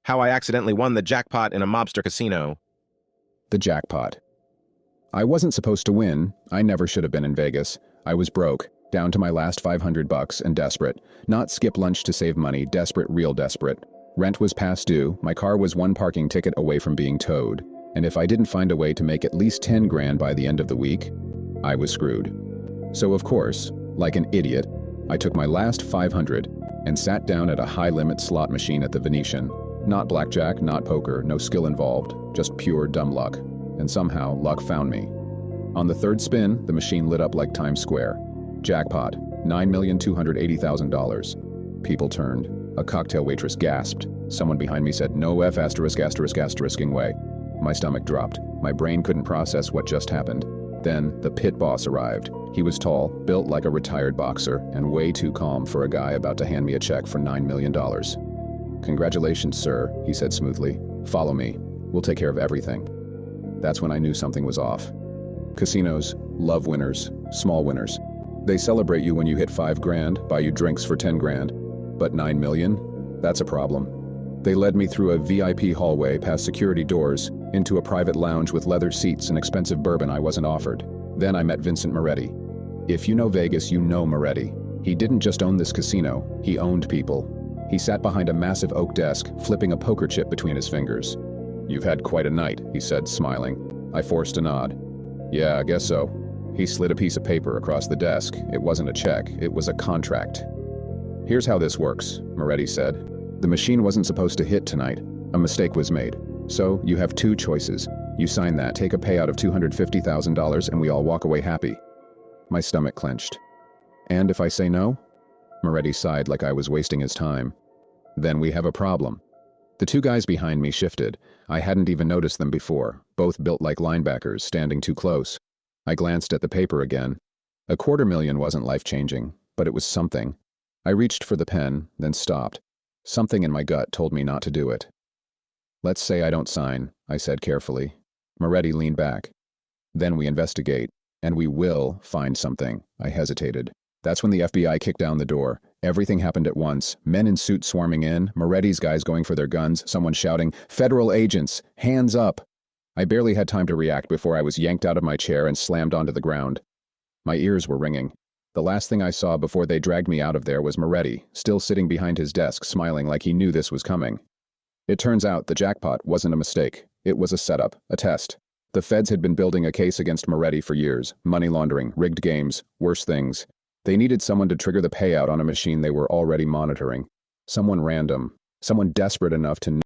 How I accidentally won the jackpot in a Mobster Casino. The jackpot. I wasn't supposed to win. I never should have been in Vegas. I was broke, down to my last $500 and desperate. Not skip lunch to save money, desperate, real desperate. Rent was past due, my car was one parking ticket away from being towed. And if I didn't find a way to make at least 10 grand by the end of the week, I was screwed. So of course, like an idiot, I took my last 500 and sat down at a high-limit slot machine at the Venetian. Not blackjack, not poker, no skill involved, just pure dumb luck. And somehow, luck found me. On the third spin, the machine lit up like Times Square. Jackpot, $9,280,000. People turned. A cocktail waitress gasped. Someone behind me said, "No F *****ing way." My stomach dropped. My brain couldn't process what just happened. Then, the pit boss arrived. He was tall, built like a retired boxer, and way too calm for a guy about to hand me a check for $9 million. "Congratulations, sir," he said smoothly. "Follow me. We'll take care of everything." That's when I knew something was off. Casinos love winners, small winners. They celebrate you when you hit 5 grand, buy you drinks for 10 grand. But 9 million? That's a problem. They led me through a VIP hallway past security doors into a private lounge with leather seats and expensive bourbon I wasn't offered. Then I met Vincent Moretti. If you know Vegas, you know Moretti. He didn't just own this casino, he owned people. He sat behind a massive oak desk, flipping a poker chip between his fingers. "You've had quite a night," he said, smiling. I forced a nod. "Yeah, I guess so." He slid a piece of paper across the desk. It wasn't a check, it was a contract. "Here's how this works," Moretti said. "The machine wasn't supposed to hit tonight. A mistake was made. So, you have 2 choices. You sign that, take a payout of $250,000, and we all walk away happy." My stomach clenched. "And if I say no?" Moretti sighed like I was wasting his time. "Then we have a problem." The 2 guys behind me shifted. I hadn't even noticed them before, both built like linebackers, standing too close. I glanced at the paper again. $250,000 wasn't life-changing, but it was something. I reached for the pen, then stopped. Something in my gut told me not to do it. "Let's say I don't sign," I said carefully. Moretti leaned back. "Then we investigate, and we will find something." I hesitated. That's when the FBI kicked down the door. Everything happened at once. Men in suits swarming in, Moretti's guys going for their guns, someone shouting, "Federal agents! Hands up!" I barely had time to react before I was yanked out of my chair and slammed onto the ground. My ears were ringing. The last thing I saw before they dragged me out of there was Moretti, still sitting behind his desk, smiling like he knew this was coming. It turns out the jackpot wasn't a mistake. It was a setup, a test. The feds had been building a case against Moretti for years. Money laundering, rigged games, worse things. They needed someone to trigger the payout on a machine they were already monitoring. Someone random. Someone desperate enough to